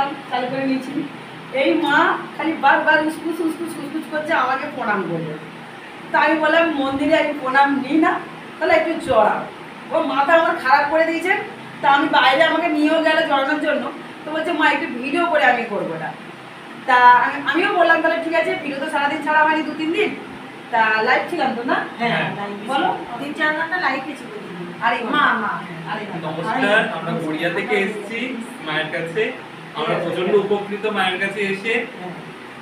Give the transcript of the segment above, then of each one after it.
দিলাম, চালু করে নিয়েছি। এই মা খালি বারবার উসকুস উসকুস উসকুস করছে, আমাকে প্রণাম করবে। তা আমি বললাম মন্দিরে আমি প্রণাম নিই না, তাহলে একটু জড়াও। ও মাথা আমার খারাপ করে দিয়েছে। তা আমি বাইরে আমাকে নিয়েও গেল জড়ানোর জন্য। তো বলছে মা একটু ভিডিও করে আমি করবো না। তা আমিও বললাম তাহলে ঠিক আছে, ভিডিও তো সারাদিন ছাড়া হয়নি 2-3 দিন। তা লাইভ ছিলাম তো না? হ্যাঁ, বলো 3-4 ঘন্টা লাইভ ছিল। আরে মা নমস্কার, আমরা গড়িয়া থেকে এসেছি মায়ের কাছে। আমরা প্রচন্ড উপকৃত মায়ের কাছে এসে।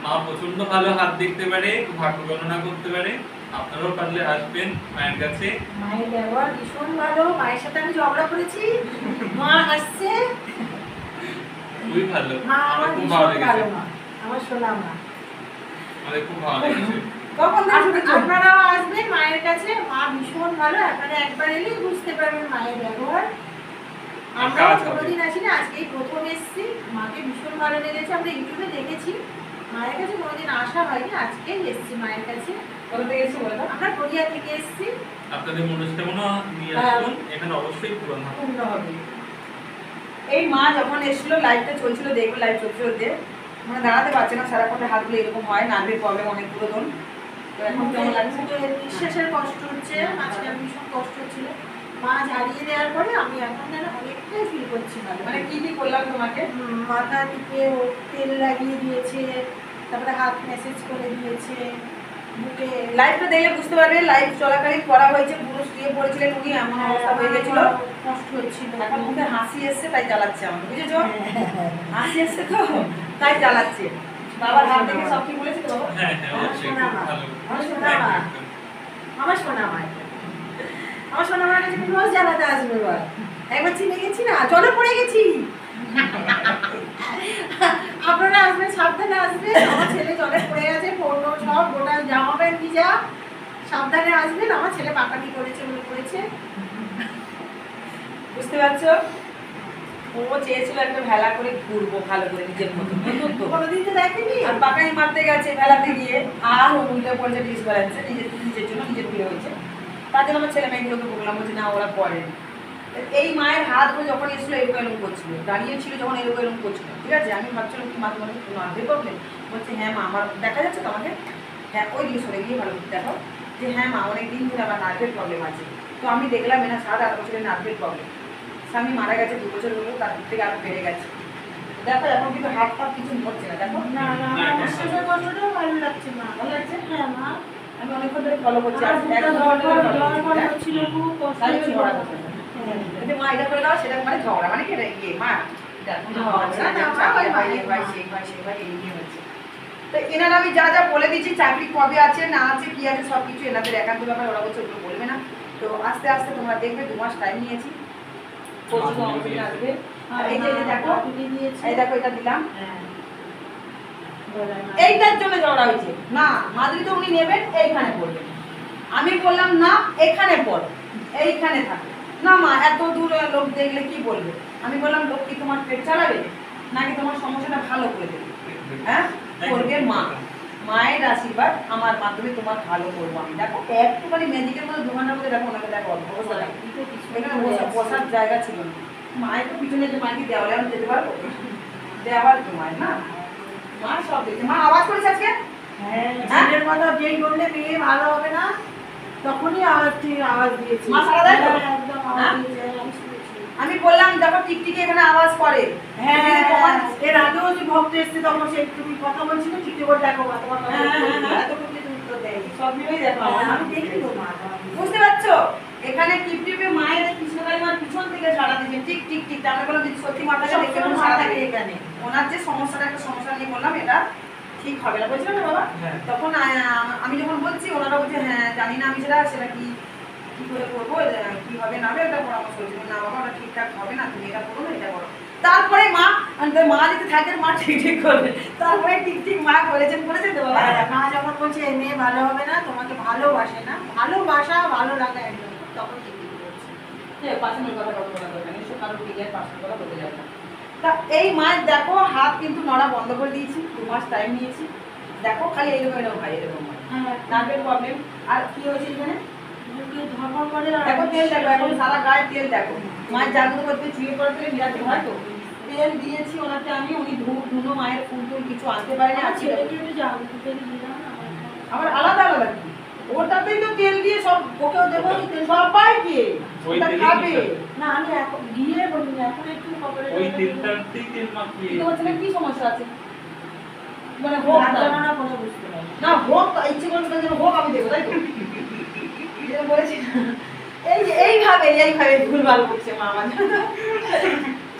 মা প্রচন্ড ভালো হাত দেখতে পারে, ভাগ্য গণনা করতে পারে। আপনারাও পারলে আসবেন মায়ের কাছে। মায়ের ব্যবহার ভীষণ ভালো। মায়ের সাথে আমি ঝগড়া করেছি, মা আসছে। খুবই ভালো, মা আমার আমার খুব ভালো ভীষণ ভালো লেগেছে। মা, আমার সোনা মা। আমাদের খুব ভালো লেগেছে। কখন আপনারাও আসবেন মায়ের কাছে। মা ভীষণ ভালো, আপনারা একবার এলেই বুঝতে পারবেন মায়ের ব্যবহার। আমরা কোনোদিন আসিনি, আজকেই প্রথম এসেছি। মাকে ভীষণ ভালো লেগেছে। আমরা ইউটিউবে দেখেছি, মায়ের কাছে কোনোদিন আসা হয়নি, আজকেই এসেছি মায়ের কাছে। কোথা থেকে এসেছি বলো? আমরা গড়িয়া থেকে এসেছি। আপনাদের মনস্কামনা নিয়ে আসুন, এখানে অবশ্যই পূরণ হবে। পূর্ণ হবে। এই মা যখন এসেছিল, লাইভটা চলছিল, দেখবে লাইভ চলতে মানে দাঁড়াতে পারছে না, সারাক্ষণ হাতগুলো এরকম হয়, নার্ভের প্রবলেম অনেক পুরোদন। তো এখন কেমন লাগছে? নিঃশ্বাসের কষ্ট হচ্ছে, মাঝখানে ভীষণ কষ্ট হচ্ছিল। মা ঝাড়িয়ে দেওয়ার পরে আমি এখন যেন অনেকটাই ফিল করছি ভালো। মানে কি কি করলাম তোমাকে? মাথা থেকে তেল লাগিয়ে দিয়েছে, তারপরে হাত ম্যাসেজ করে দিয়েছে, বুকে। লাইভটা দেখলে বুঝতে পারবে, লাইভ চলাকালীন করা হয়েছে, পুরো শুয়ে পড়েছিলেন উনি, এমন অবস্থা হয়ে গেছিল, কষ্ট হচ্ছিল। এখন মুখে হাসি এসছে তাই চালাচ্ছে আমাকে, বুঝেছো? হাসি এসছে তো তাই চালাচ্ছে। বাবার হাত থেকে সব কি বলেছে তো? হ্যাঁ হ্যাঁ, অবশ্যই খুব ভালো। আমার সোনা মা, একদম। আমার সোনা মা, আমার সোনা মার কাছে রোজ জানাতে আসবে। এবার একবার চিনে গেছি না, জলে পড়ে গেছি। আপনারা আসবেন, সাবধানে আসবেন। আমার ছেলে জলে পড়ে গেছে, ফোটো সব গোটা জামা প্যান্ট ভিজা। সাবধানে আসবেন, আমার ছেলে পাকাটি করেছে বলে করেছে। বুঝতে পারছো? ও চেয়েছিল একটা ভেলা করে ঘুরবো ভালো করে নিজের মতো, বুঝলো তো? কোনোদিন তো দেখেনি। আর পাকানি মারতে গেছে ভেলাতে গিয়ে, আর ও উল্টে পড়েছে ডিসব্যালেন্সে, নিজের জন্য নিজের প্রিয় হয়েছে। তার জন্য আমার ছেলে মেয়েগুলোকে বললাম, বলছে না ওরা পড়েনি। এই মায়ের হাতগুলো যখন এসেছিল এরকম এরকম করছিল, দাঁড়িয়ে ছিল যখন এরকম এরকম করছিল, ঠিক আছে? আমি ভাবছিলাম কি মা তোমার নার্ভের প্রবলেম? বলছে হ্যাঁ মা, আমার দেখা যাচ্ছে তো আমাকে? হ্যাঁ, ওই দিকে সরে গিয়ে ভালো দেখো যে হ্যাঁ মা, অনেক দিন ধরে আমার নার্ভের প্রবলেম আছে। তো আমি দেখলাম এনা 7-8 বছরের নার্ভের প্রবলেম। স্বামী মারা গেছে 2 বছর হলো, তার দিক থেকে আরো বেড়ে গেছে। দেখো এখন কিন্তু হাত পা কিছু নড়ছে না, দেখো। না না, আমার নিঃশ্বাসের কষ্টটাও ভালো লাগছে মা। ভালো লাগছে? হ্যাঁ মা, আমি অনেকক্ষণ ধরে ফলো করছি, আর আমার এক বুকটা ঘন্টা ধরে follow ধড়ফড় করছি, হ্যাঁ? হচ্ছিল, খুব কষ্ট তাই হচ্ছিল। ঝগড়া করছে। কিন্তু মা এটা করে দাও, সেটা মানে ঝগড়া, মানে কি ইয়ে মা তো এনারা আমি যা যা বলে দিচ্ছি, চাকরি কবে আছে না আছে কি আছে সব কিছু এনাদের একান্ত ব্যাপার, ওরা বলছে ওগুলো বলবে না। তো আস্তে আস্তে তোমরা দেখবে, 2 মাস টাইম নিয়েছি, আসবে। আর এই যে দেখো, এই দেখো এটা দিলাম, এইটার জন্য ঝগড়া হয়েছে। না মাদুরি তো উনি নেবেন, এইখানে পড়বেন। আমি বললাম না এখানে পড়, এইখানে থাকে না মা, এত দূর লোক দেখলে কি বলবে? আমি বললাম লোক কি তোমার পেট চালাবে নাকি তোমার সমস্যাটা ভালো করে দেবে? হ্যাঁ, করবে মা। মায়ের আশীর্বাদ আমার মাধ্যমে তোমার ভালো করবো আমি। দেখো একটুখানি ম্যাজিকের মধ্যে 2 ঘন্টার মধ্যে দেখো ওনাকে, দেখো অবস্থা দেখো, এখানে বসার জায়গা ছিল না। মায়ের তো পিছনে যে মায়ের কি দেওয়ালে আমি যেতে পারবো? দেওয়াল তো মায়ের না, মা সব দেখছে। মা আওয়াজ করেছে আজকে? হ্যাঁ, ছেলের কথা যেই বললে মেয়ে ভালো হবে না, তখনই আওয়াজ দিয়েছি। মা সারা দেয় তো? একদম আওয়াজ দিয়েছে, আমি শুনেছি। আমি বললাম দেখো টিকটিকি এখানে আওয়াজ করে। হ্যাঁ, এর আগেও যে ভক্ত এসছে তখন সে তুমি কথা বলছিল, ঠিক করে দেখো মা, তোমার কথা এতটুকু কিন্তু উত্তর দেয়নি। সব মিলেই দেখো আমি দেখি তো মা। বুঝতে পারছো? এখানে টিপটিপে মায়ের কৃষ্ণকালী মার পিছন থেকে সারা দিচ্ছে, টিক টিক টিক। আমরা বললাম যদি সত্যি মাথাটা দেখে সবসময় সারা থাকে থাকে এখানে। ওনার যে সমস্যাটা, একটা সমস্যা নিয়ে বললাম এটা ঠিক হবে না, বলছিলাম না বাবা? তখন আমি যখন বলছি ওনারা বলছে হ্যাঁ জানি না আমি সেটা কি করে করবো, কি হবে না হবে একটা পরামর্শ হয়েছিল। না বাবা ওটা ঠিকঠাক হবে না, তুমি এটা করো না, এটা করো। তারপরে মা যদি থাকে মা ঠিক ঠিক করবে, তারপরে ঠিক ঠিক মা করেছেন তো বাবা। মা যখন বলছে এই মেয়ে ভালো হবে না, তোমাকে ভালোবাসে না, ভালোবাসা ভালো লাগা একদম, তখন ঠিক ঠিক বলছে। পার্সোনাল কথা বলা দরকার নেই, কারো ক্লিয়ার পার্সোনাল কথা বলতে যাবে না। তা এই মায়ের দেখো হাত কিন্তু নড়া বন্ধ করে দিয়েছি, 2 মাস টাইম নিয়েছি। দেখো খালি এরকম এরকম হয়, এরকম নার্ভের প্রবলেম। আর কি হয়েছে এখানে দেখো, তেল দেখো, এখন সারা গায়ে তেল দেখো। মায়ের জাগ্রত করতে চুয়ে পড়ে তেলে বিরাট হয় তো, তেল দিয়েছি ওনাকে আমি, উনি ধুনো মায়ের ফুল টুল কিছু আনতে পারেনি। আমার আজকে ছেলেকে একটু জাল তেল দিলাম আবার আলাদা আলাদা কি ওটাতেই তো তেল দিয়ে সব ওকেও দেবো তেল সবাইকে ওই ওটা তেলেই খাবে। দিতে না আমি এখন গিয়ে বলিনি, এখন একটু কপালে ওই তেলটাতেই তেল মাখিয়ে তোমার ছেলের কি সমস্যা আছে? মানে হোক না না করে বুঝতে পারি না হোক, ইচ্ছে করে যেন হোক আমি দেবো, তাই তো যেটা বলেছি না? এই যে এইভাবে ভুলভাল করছে মা আমার।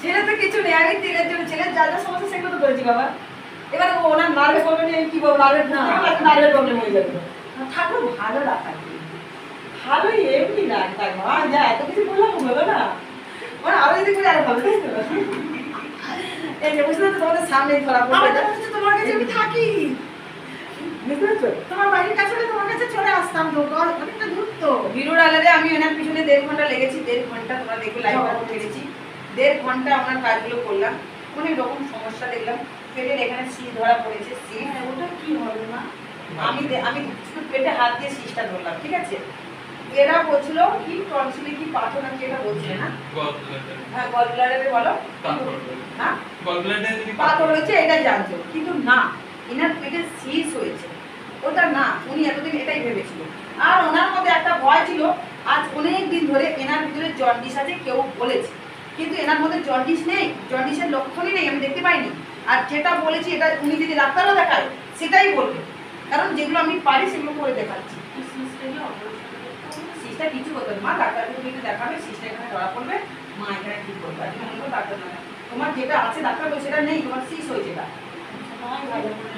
ছেলে তো কিছু নেই, আমি তেলের জন্য ছেলের যা যা সমস্যা সেগুলো তো করেছি বাবা। এবার ওনার নার্ভের প্রবলেম নিয়ে কি বলবো, নার্ভের প্রবলেম হয়ে যাবে। ঠাকুর ভালো রাখার ভালোই এমনি না তাই মা, যা এত কিছু বললাম হলো না, মানে আরো যদি করে আরো ভালো, তাই তো? এই যে বুঝতে পারছো তোমাদের সামনেই ধরা পড়বে, তোমার কাছে আমি থাকি, বুঝতে পারছো? তোমার বাড়ির কাছে হলে তোমার কাছে চলে আসতাম তো, অনেকটা দূর তো। ভিডিও ডালারে আমি ওনার পিছনে 1.5 ঘন্টা লেগেছি, 1.5 ঘন্টা তোমরা দেখো লাইভটা করেছি, 1.5 ঘন্টা ওনার কাজগুলো করলাম। অনেক রকম সমস্যা দেখলাম, পেটের এখানে শীষ ধরা পড়েছে, শীষ। হ্যাঁ ওটা কি হবে না? আমি শুধু পেটে হাত দিয়ে শীষটা ধরলাম, ঠিক আছে? এরা বলছিল কি টনসিলে কি পাথর নাকি এটা বলছিল না? হ্যাঁ গলব্লাডারে বলো, হ্যাঁ পাথর হয়েছে এটা জানতো, কিন্তু না এনার পেটে শীষ হয়েছে, ওটা না, উনি এতদিন এটাই ভেবেছিল। আর ওনার মধ্যে একটা ভয় ছিল, আজ অনেক দিন ধরে এনার ভিতরে জন্ডিস আছে কেউ বলেছে, কিন্তু এনার মধ্যে জন্ডিস নেই, জন্ডিসের লক্ষণই নেই, আমি দেখতে পাইনি। আর যেটা বলেছি এটা উনি যদি ডাক্তারও দেখায় সেটাই বলবে, কারণ যেগুলো আমি পারি সেগুলো করে দেখাচ্ছি। শীষটা কিছু হতো না মা, ডাক্তারকে তুমি একটু দেখাবে, শীষটা এখানে ধরা পড়বে, মা এখানে ঠিক করবে, আর তুমি বলবো ডাক্তার না, তোমার যেটা আছে ডাক্তার বলছে সেটা নেই, তোমার শীষ হয়েছে এটা।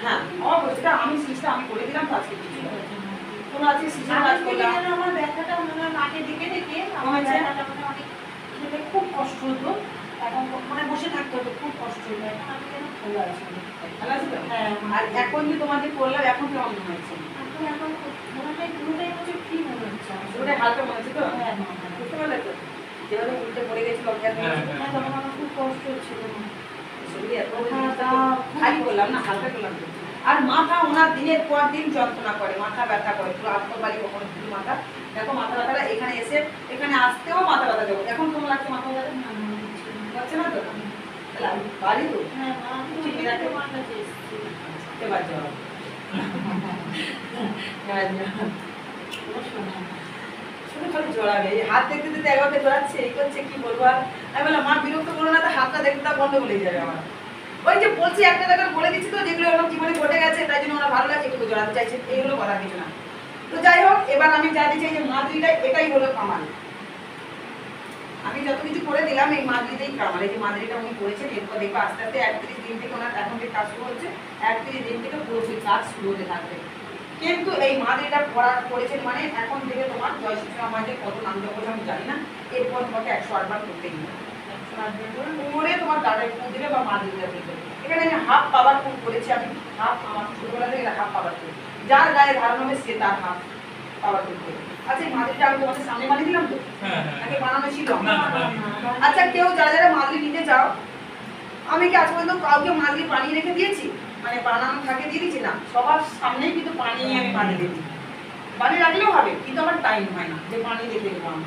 হ্যাঁ অবশ্যই আমি শীষটা আমি করে দিলাম, তো আজকে কিছু তোমরা আজকে শীষের কাজ করলাম। আমার ব্যথাটা মনে হয় মাকে দেখে দেখে আমার ব্যথাটা মানে অনেক খেতে খুব কষ্ট হতো, এখন মানে বসে থাকতে হতো, খুব কষ্ট হতো। এখন আমি যেন ভালো আছি। ভালো আছে তো? হ্যাঁ আর এখন যে তোমাদের করলাম এখন কেমন মনে হচ্ছে? এখন মনে হয় পুরোটাই হচ্ছে ফ্রি মনে হচ্ছে আমার। ওটা হালকা মনে হচ্ছে তো? হ্যাঁ বুঝতে পারলে তো? যেভাবে উল্টে পড়ে গেছিল অজ্ঞান হয়ে গেছিল। হ্যাঁ তখন আমার খুব কষ্ট হচ্ছিল। শরীরে এত খালি করলাম না, হালকা করলাম তো। আর মাথা ওনার দিনের পর দিন যন্ত্রণা করে, মাথা ব্যথা করে, পুরো আত্মবাড়ি কখনো শুধু মাথা দেখো, মাথা ব্যথাটা এখানে এসে এখানে আসতেও মাথা ব্যথা দেবো। এখন কেমন লাগছে মাথা ব্যথা? লাগছে না তো? তাহলে আমি পারি তো? হ্যাঁ ঠিক আছে আমার কাছে এসেছি। এবার যাও। এবার যাও। শুধু খালি জড়াবে, এই হাত দেখতে দেখতে একবারে জড়াচ্ছে, এই করছে, কি বলবো আর। আমি বললাম মা বিরক্ত করো না, তো হাতটা দেখতে তা বন্ধ হয়ে যাবে আমার। ওই যে বলছি একটা জায়গায় বলে দিচ্ছি তো, যেগুলো ওনার জীবনে ঘটে গেছে তাই জন্য ওনার ভালো লাগছে, একটু জড়াতে চাইছে, এইগুলো কথা কিছু না। তো যাই হোক, এবার আমি জানতে চাই যে মাদুরিটা এটাই হলো কামাল। আমি যত কিছু করে দিলাম এই মাদুরিটাই কামাল। এই যে মাদুরিটা উনি করেছেন, এরপর দেখবো আস্তে আস্তে 31 দিন থেকে ওনার এখন যে কাজ শুরু হচ্ছে, 31 দিন থেকে পুরোপুরি কাজ শুরু হতে থাকবে। কিন্তু এই মাদুরিটা করেছেন মানে এখন থেকে তোমার জয় শ্রীরাম মায়ের কত নাম জপ আমি জানি না, এরপর তোমাকে 108 বার করতে দিবে। কোমরে তোমার দাঁড়ায় ফুল দিবে বা মাদুরিটা দিবে। এখানে আমি হাফ পাওয়ার ফুল করেছি, আমি হাফ, আমার ছোটবেলা থেকে হাফ পাওয়ার ফুল, যার গায়ে ধারণ হবে সে তার হাফ পাওয়ার ফুল করে। আচ্ছা এই মাদুরিটা আমি তোমাদের সামনে বানিয়ে দিলাম তো? আগে বানানো ছিল? আচ্ছা কেউ যারা যারা মাদুরি নিতে চাও, আমি কি আজ পর্যন্ত কাউকে মাদুরি বানিয়ে রেখে দিয়েছি, মানে বানানো থাকে দিয়ে দিচ্ছি না, সবার সামনেই কিন্তু বানিয়ে আমি বানিয়ে দিচ্ছি। বানিয়ে রাখলেও হবে, কিন্তু আমার টাইম হয় না যে বানিয়ে রেখে দেবো আমি,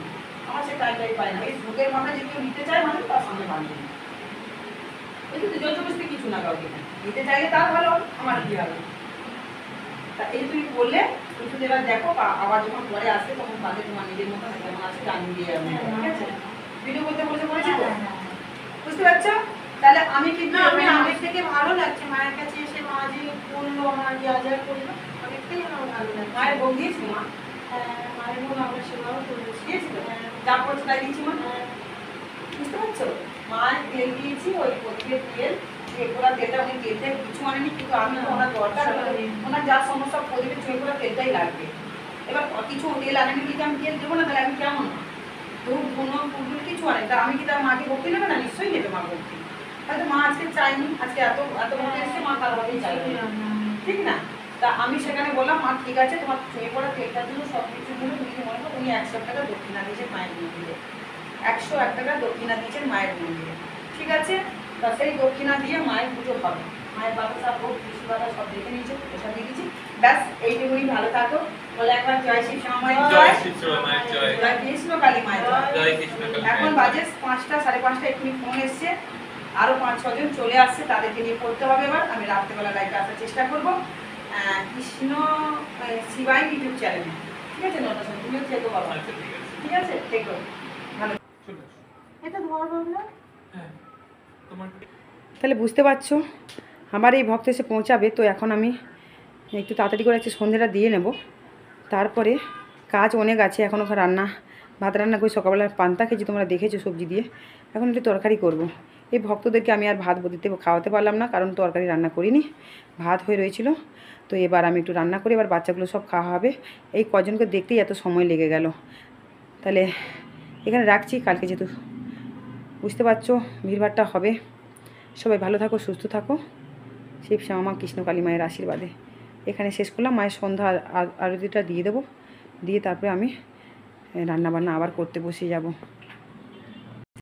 আমার সে টাইমটাই পাই না। এই যুগের মাথায় যে কেউ নিতে চায় মানে তার সামনে বানিয়ে দিই, এই কিন্তু জোরজবরদস্তি কিছু না, কাউকে নিতে চাইলে তার ভালো, আমার কি হবে। তা এই তুমি বললে তুমি শুধু এবার দেখো, আবার যখন পরে আসবে তখন তাদের তোমার নিজের মতো যেমন আছে জানিয়ে দিয়ে যাবে, ঠিক আছে? ভিডিও করতে বলেছি তো, বুঝতে পারছো? তাহলে আমি কিন্তু আমি আগের থেকে ভালো লাগছে, মায়ের কাছে এসে মা যে বললো আমার যা যা করলো অনেকটাই আমার ভালো লাগছে। মায়ের ভোগ দিয়েছি মা? হ্যাঁ মায়ের ভোগ আমরা সেবাও করেছি। দিয়েছি তো? যা করছো তাই দিচ্ছি মা, বুঝতে পারছো? মায়ের তেল দিয়েছি, ওই প্রত্যেকের তেল চুয়েকোড়া তেলটা উনি তেলটা কিছু আনেনি, কিন্তু আমি তো ওনার দরকার, ওনার যা সমস্যা প্রদীপের চুয়েকোড়া তেলটাই লাগবে। এবার কিছু তেল আনেনি, কিন্তু আমি তেল দেবো না, তাহলে আমি কেমন ধূপ ধুনো ফুলগুলো কিছু আনে, তা আমি কি তার মাকে ভক্তি নেবে না? নিশ্চয়ই নেবে মা ভক্তি। হয়তো মা আজকে চাইনি, আজকে এত এত ভক্তি এসছে, মা তার ভাবেই চাইবে, ঠিক না? তা আমি সেখানে বললাম মা ঠিক আছে, তোমার ছুঁয়ে পড়া তেলটার জন্য সব কিছু দিল, তুমি মনে করো উনি 100 টাকা দক্ষিণা দিয়েছেন মায়ের মন্দিরে, 101 টাকা দক্ষিণা দিয়েছেন মায়ের মন্দিরে, ঠিক আছে? তা সেই দক্ষিণা দিয়ে মায়ের পুজো হবে, মায়ের বাতাসা ভোগ কৃষি বাতা সব দেখে নিয়েছে, প্রসাদ দিয়ে দিয়েছি, ব্যাস এইটুকুনি, ভালো থাকো। বলে একবার জয় শ্রী শ্যামা মায়ের জয়, জয় কৃষ্ণ কালী মায়ের জয়। এখন বাজে 5টা 5:30, এক্ষুনি ফোন এসছে, আরও 5-6 জন চলে আসছে, তাদেরকে নিয়ে পড়তে হবে। এবার আমি রাত্রেবেলা লাইভে আসার চেষ্টা করবো কৃষ্ণ শিবাই ইউটিউব চ্যানেলে। ঠিক আছে নটার সময় তুমিও থেকো বাবা, আচ্ছা ঠিক আছে, ঠিক আছে থেকো ভালো। চলে আসো। এটা ধর বাবলা। হ্যাঁ তোমার তাহলে বুঝতে পারছো আমার এই ভক্ত এসে পৌঁছাবে, তো এখন আমি একটু তাড়াতাড়ি করে একটু সন্ধ্যেটা দিয়ে নেব। তারপরে কাজ অনেক আছে, এখন ওখানে রান্না ভাত রান্না করে সকালবেলা পান্তা খেয়েছি, তোমরা দেখেছো সবজি দিয়ে। এখন একটু তরকারি করব। এই ভক্তদেরকে আমি আর ভাত দিতে খাওয়াতে পারলাম না, কারণ তরকারি রান্না করিনি, ভাত হয়ে রয়েছিল। তো এবার আমি একটু রান্না করে এবার বাচ্চাগুলো সব খাওয়া হবে। এই কজনকে দেখতেই এত সময় লেগে গেল। তাহলে এখানে রাখছি, কালকে যেহেতু বুঝতে পারছো ভিড়ভাড়টা হবে। সবাই ভালো থাকো, সুস্থ থাকো, শিব শ্যামা কৃষ্ণ কালী মায়ের আশীর্বাদে। এখানে শেষ করলাম, মায়ের সন্ধ্যা আরতিটা দিয়ে দেবো, দিয়ে তারপরে আমি রান্নাবান্না আবার করতে বসে যাব।